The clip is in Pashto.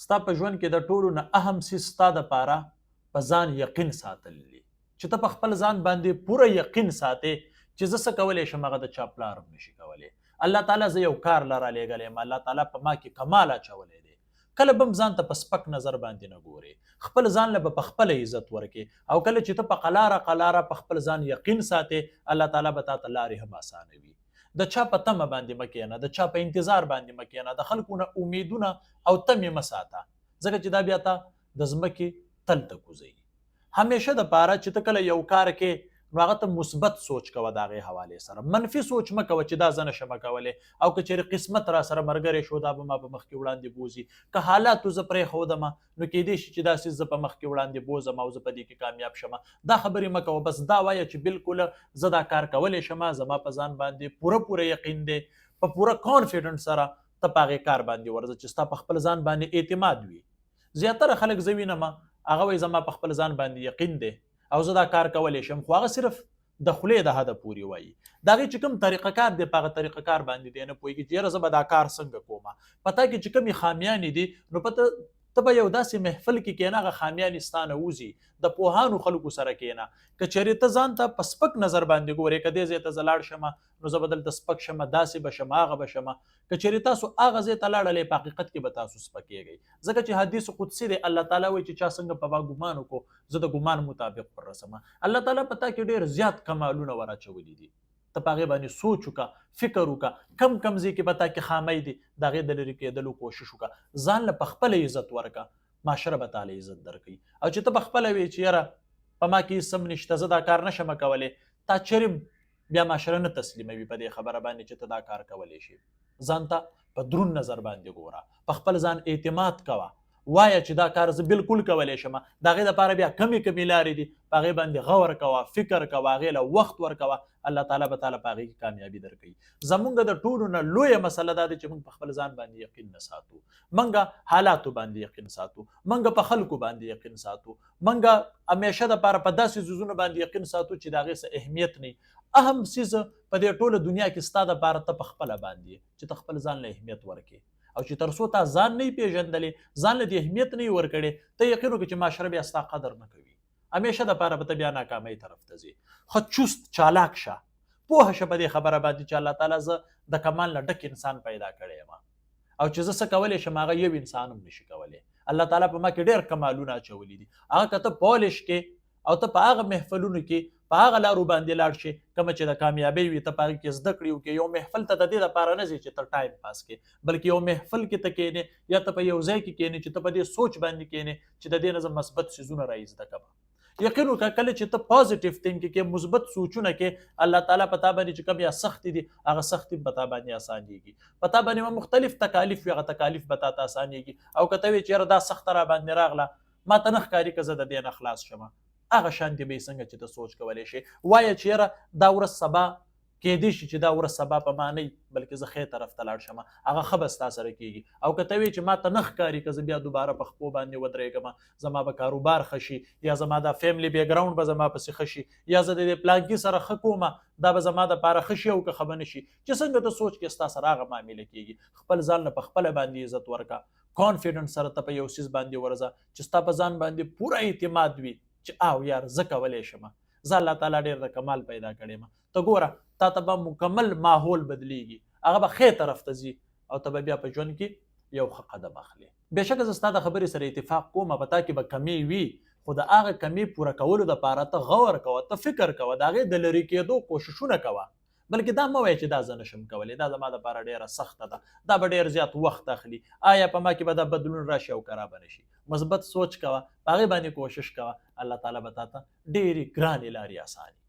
ستا په ژوند کې د ټولو نه اهم څیز ستا دپاره په ځان یقین ساتل دي، چې ته په خپل ځان باندې پوره یقین ساتې چې زه څه کولی شم هغه د چا پلار هم نشي کولی. الله تعالی زه یو کار له رالیږلی یم، الله تعالی په ما کې کمال اچولی دی. کله به هم ځان ته په سپک نظر باندې نه ګورې، خپل ځان له به په خپله عزت ورکې، او کله چې ته په قلاره په خپل ځان یقین ساتې الله تعالی به تا ته لارې هم اسانوي. د چا په تمه باندې مه کښېنه، د چا په انتظار باندې مه کښېنه، د خلکو نه امیدونه او تمې مه ساته، ځکه چې دا بیا تا د ځمکې تل ته کوزوي. همیشه دپاره چې ته کله یو کار کې نو هغه ته مثبت سوچ کوه د هغې حوالې سره، منفي سوچ مه کوه چې دا زه نشم کولی، او که چېرې قسمت را سره ملګری شو دا به ما په مخکې وړاندې بوځي، که حالاتو زه پرېښودمه نو کیدای شي چې داسې زه په مخکې وړاندې بوځم او زه په دې کې کامیاب شم. دا خبرې مه کوه، بس دا وایه چې بالکل زه دا کار کولی شم، زما په ځان باندې پوره یقین دی، په پوره کانفیډنټ سره ته په هغې کار باندې ورځه چې ستا په خپل ځان باندې اعتماد وي. زیاتره خلک زه وینم هغه وایي زما په خپل ځان باندې یقین دی او زه دا کار کولی شم، خو هغه صرف د خولې د حده پورې وایي. د هغې چې کوم طریقه کار دی په هغه طریقه کار باندې دی نه پوهېږي چې یاره زه به دا کار څنګه کومه. په تا کې چې کومې خامیانې دي نو ته به یو داسې محفل کې کښېنه هغه خامیانې ستا نه وځي، د پوهانو خلکو سره کښېنه. که چېرې ته ځان ته په سپک نظر باندې ګورې که دې ځای ته زه لاړ شم نو زه به دلته سپک شم، داسې به شم، هغه به شم، که چېرې تاسو هغه ځای ته لاړلی په حقیقت کې به تاسو سپکېږئ، ځکه چې حدیث قدسي دی، الله تعالی وایي چې چا څنګه په ما ګمان وکړو زه د ګمان مطابق وررسم. الله تعالی په تا کې ډېر زیات کمالونه ور اچولي دي، ته په هغې باندې سوچ وکړه، فکر وکړه، کم ځای کې به تا کې خامۍ دي د هغې د لرې کېدلو کوشش وکړه. ځان له په خپله عزت ورکړه، معاشره به تاله عزت درکوي. او چې ته په خپله وایې چې یاره په ما کې هېڅ هم نشته، زه دا کار نشم کولی، تا چرې بیا معاشره نه تسلیموي په دې خبره باندې چې ته دا کار کولی شي. ځان ته په دروند نظر باندې ګوره، په خپل ځان اعتماد کوه، وایه چې دا کار زه بالکل کولی شم. د هغې دپاره بیا کمې لارې دي، په هغې باندې غور کوه، فکر کوه، هغې له وخت ورکوه، الله تعالی به تاله په هغې کې کامیابي درکوي. زمونږ د ټولو نه لویه مسله دا ده چې موږ په خپل ځان باندې یقین نه ساتو، موږ حالاتو باندې یقین ساتو، موږ په خلکو باندې یقین ساتو، موږ همیشه دپاره په داسې څیزونو باندې یقین ساتو چې د هغې څه اهمیت نه وي. اهم څیز په دې ټوله دنیا کې ستا دپاره ته په خپله باندې چې ته خپل ځان له اهمیت ورکړې، او چې تر څو تا ځان نه یې پېژندلې، ځان له دې اهمیت نه یې ورکړې، ته یقین وکړې چې معاشره بیا ستا قدر نه کوي، همیشه دپاره به ته بیا ناکامۍ طرف ته ځې. ښه چست چالاک شه، پوهه شه په دې خبره باندې چې الله تعالی زه د کمال نه ډک انسان پیدا کړی یم، او چې زه څه کولی شم هغه یو انسان هم نشي کولی. الله تعالی په ما کې ډېر کمالونه اچولي دي، هغه که ته پالش کې او ته په هغه محفلونو کې په هغه لارو باندې لاړ شي کومه چې د کامیابۍ وي، ته په هغې کې زده کړې وکړې. یو محفل ته د دې دپاره نه ځې چې ته ټایم پاس کړې، بلکې یو محفل کې ته کښېنې یا ته په یو ځای کې کښېنې چې ته په دې سوچ باندې کښېنې چې د دې نه زه مثبت څیزونه را زده کړم. یقین وکړه کله چې ته پازیټیو تھینک کې مثبت سوچونه کې، الله تعالی په تا باندې چې کوم یا سختې دي هغه سختې په تا باندې اسانېږي، په تا باندې مختلف تکالیف وي هغه تکالیف به تا ته اسانېږي. او که ته وایې چې یاره دا سخته را باندې راغله، ما ته نه ښکاري که زه د دې نه خلاص شم، هغه شانتې به یې څنګه چې ته سوچ کولی شې، وایه چې یاره دا ورځ سبا کیدای شي چې دا ورځ سبا په ما نه وي بلکې زه ښې طرف ته لاړ شم، هغه ښه به ستا سره کېږي. او که ته وایې چې ما ته نه ښکاري که زه بیا دوباره په خپو باندې ودرېږم، زما به کاروبار ښه شي، یا زما دا فیملی بیکګراونډ به زما پسې ښه شي، یا زه د دې پلانکي سره ښه کومه دا به زما دپاره ښه شي، او که ښه به نه شي، چې څنګه ته سوچ کې ستا سره هغه معامله کېږي. خپل ځان نه په خپله باندې عزت ورکړه، کانفیډنټ سره ته په یو څیز باندې ورځه چې ستا په ځان باندې پوره اعتماد وي چې او یار زه کولی شم، زه الله تعالی ډېر د کمال پیدا کړی یم. ته ګوره تا ته به مکمل ماحول بدلیږي، هغه به ښې طرف ته ځي، او ته به بیا په ژوند کې یو ښه قدم اخلي. بېشکه زه ستا د خبرې سره اتفاق کوم، په تا کې به کمې وي، خو د هغه کمې پوره کولو دپاره ته غور کوه، ته فکر کوه، د هغې د لرې کېدو کوششونه کوه، بلکې دا مه وایه چې دا زه نشم کولی، دا زما دپاره ډېره سخته ده، دا به ډېر زیات وخت اخلي، آیا په ما کې به دا بدلون راشي او که را به نه شي. مثبت سوچ کوه، په هغې باندې کوشش کوه، الله تعالی به تا ته ډېرې ګرانې لارې اساني